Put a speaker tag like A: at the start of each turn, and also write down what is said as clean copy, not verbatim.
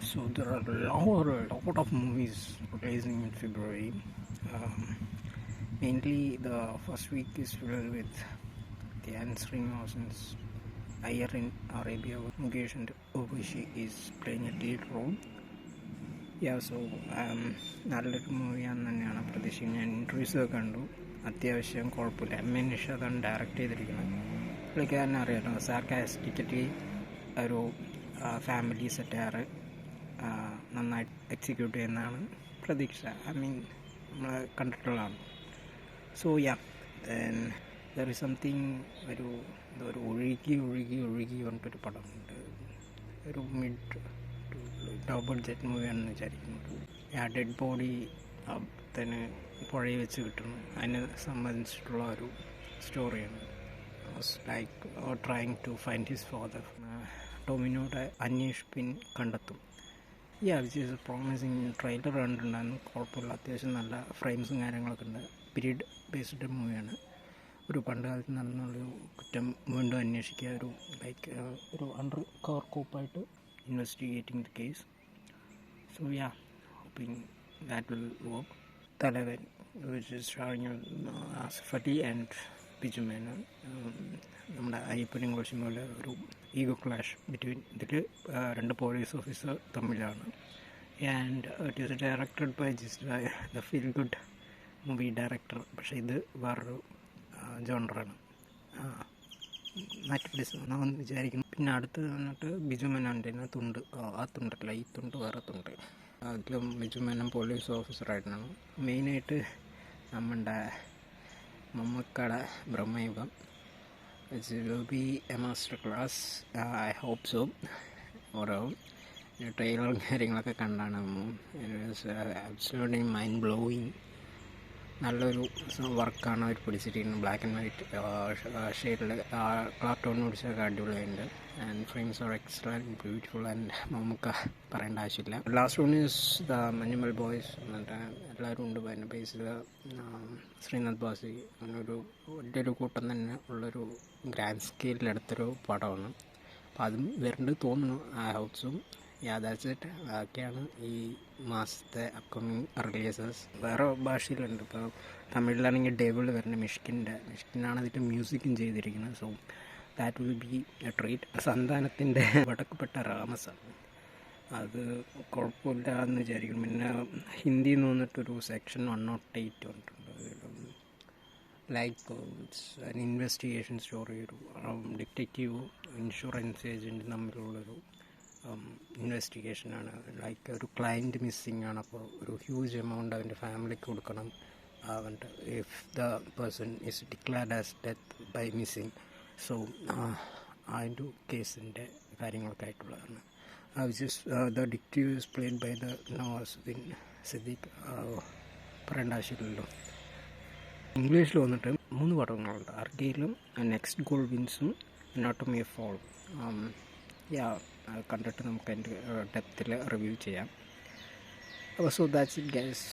A: So there are a lot of movies releasing in February. Mainly the first week is filled with Dhyan Srinivasan's Ayer in Arabia. Mukesh and Urvashi is playing a lead role. So നല്ലൊരു മൂവിയാണെന്ന് തന്നെയാണ് പ്രതീക്ഷിക്കുന്നത്. ഞാൻ ഇൻ്റർവ്യൂസൊക്കെ കണ്ടു. അത്യാവശ്യം കുഴപ്പമില്ല. M N നിഷാദാണ് direct ചെയ്തിരിക്കുന്നത്. പുള്ളിക്കാരനെ അറിയാലോ, സാർക്കാസ്റ്റിക്കലി ഒരു ഫാമിലി സെറ്റാറ് നന്നായിട്ട് എക്സിക്യൂട്ട് ചെയ്യുന്നതാണ് പ്രതീക്ഷ. നമ്മൾ കണ്ടിട്ടുള്ളതാണ്. സോ ദർ ഇസ് സംതിങ് ഒരു ഒഴുകി പറഞ്ഞിട്ടൊരു പടമുണ്ട്. ഒരു മിഡ് ലോ ബഡ്ജറ്റ് മൂവിയാണെന്ന് വിചാരിക്കുന്നത്. ഡെഡ് ബോഡി തന്നെ പുഴയിൽ വെച്ച് കിട്ടുന്നു. അതിനെ സംബന്ധിച്ചിട്ടുള്ള ഒരു സ്റ്റോറിയാണ്. Like trying to find his father. ടോമിനോയുടെ അന്വേഷിപ്പിൻ കണ്ടെത്തും. Which is promising. ട്രെയിലർ കണ്ടിട്ടുണ്ടായിരുന്നു. കുഴപ്പമില്ല. അത്യാവശ്യം നല്ല ഫ്രെയിംസും കാര്യങ്ങളൊക്കെ ഉണ്ട്. പീരീഡ് ബേസ്ഡ് മൂവിയാണ്. ഒരു പണ്ട് കാലത്ത് നടന്നുള്ളൊരു കുറ്റം വീണ്ടും അന്വേഷിക്കുക. ഒരു അണ്ടർ കവർ കോപ്പായിട്ട് investigating the case. So hoping that will work. Thalavan which is starring Asif Ali and Biju Menon. നമ്മുടെ അയ്യപ്പനും കുറിച്ചും പോലെ ഒരു ഈഗോ ക്ലാഷ് ബിറ്റ്വീൻ ഇതിൽ രണ്ട് പോലീസ് ഓഫീസർ തമ്മിലാണ്. And it is directed by the feel good movie director. പക്ഷേ ഇത് വേറൊരു ജോണറാണ്. മാറ്റിപ്പിടിച്ചെന്ന് വിചാരിക്കുന്നു. പിന്നെ അടുത്ത് വന്നിട്ട് ബിജു മേനോൻ്റെ തുണ്ട്. ആ തുണ്ടല്ല, ഈ തുണ്ട് വേറെ തുണ്ട്. അതിലും ബിജു മേനോൻ പോലീസ് ഓഫീസറായിട്ടാണ്. മെയിനായിട്ട് നമ്മുടെ മമ്മൂക്കയുടെ Bramayugam. It will be a master class. I hope so. ഓരോ ട്രെയിലറും കാര്യങ്ങളൊക്കെ കണ്ടാണ് ആബ്സല്യൂട്ട്ലി മൈൻഡ് ബ്ലോയിങ്. നല്ലൊരു വർക്കാണ് അവർ പിടിച്ചിരിക്കുന്നത്. ബ്ലാക്ക് ആൻഡ് വൈറ്റ് ഷെയ്ഡിൽ കാർട്ടൂൺ പിടിച്ചൊക്കെ അടിപൊളിയുണ്ട്. And frames are excellent, beautiful. And നമുക്ക് പറയേണ്ട ആവശ്യമില്ല. Last one is the Manjummel boys. എന്നിട്ട് എല്ലാവരും ഉണ്ട്. അതിൻ്റെ ബേസിൽ ശ്രീനാഥ് ബാസി അങ്ങനൊരു വലിയൊരു കൂട്ടം തന്നെ ഉള്ളൊരു ഗ്രാൻഡ് സ്കെയിലെടുത്തൊരു പടമാണ്. അപ്പോൾ അതും വരുന്നുണ്ട് തോന്നുന്നു. I hope so. That's it. അതൊക്കെയാണ് ഈ മാസത്തെ അപ്കമിങ് റിലീസസ്. വേറെ ഭാഷയിലുണ്ട്. ഇപ്പോൾ തമിഴിലാണെങ്കിൽ ഡേബിൾ വരുന്നത് മിഷ്കിനാണ് അതിൻ്റെ മ്യൂസിക്കും ചെയ്തിരിക്കുന്നത്. So that will be a treat. സന്താനത്തിൻ്റെ വടക്കുപെട്ട രാമസാണ്. അത് കുഴപ്പമില്ല എന്ന് വിചാരിക്കും. പിന്നെ ഹിന്ദിയിൽ നിന്ന് വന്നിട്ടൊരു സെക്ഷൻ 108 വന്നിട്ടുണ്ട്. Like it's an investigation story. ഒരു ഡിറ്റക്റ്റീവ് ഇൻഷുറൻസ് ഏജൻറ്റ് തമ്മിലുള്ളൊരു ഇൻവെസ്റ്റിഗേഷനാണ്. ലൈക്ക് ഒരു ക്ലയൻറ്റ് മിസ്സിങ് ആണ്. അപ്പോൾ ഒരു ഹ്യൂജ് എമൗണ്ട് അവൻ്റെ ഫാമിലിക്ക് കൊടുക്കണം. അവൻ്റെ if the person is declared as death by missing. So അതിൻ്റെ കേസിൻ്റെ കാര്യങ്ങളൊക്കെ ആയിട്ടുള്ളതാണ്. The detective is played by the Nawazuddin Siddiqui. പറയേണ്ട ആവശ്യമില്ലല്ലോ. ഇംഗ്ലീഷിൽ വന്നിട്ട് 3 പടങ്ങളുണ്ട്. ആർഗെയിലും നെക്സ്റ്റ് ഗോൾ വിൻസും അനാട്ടമി ഓഫ് ഫോൾ. കണ്ടിട്ട് നമുക്ക് അതിൻ്റെ ഡെപ്തിൽ റിവ്യൂ ചെയ്യാം. അപ്പോൾ സോ ദാറ്റ്സ് ഇറ്റ് ഗൈസ്.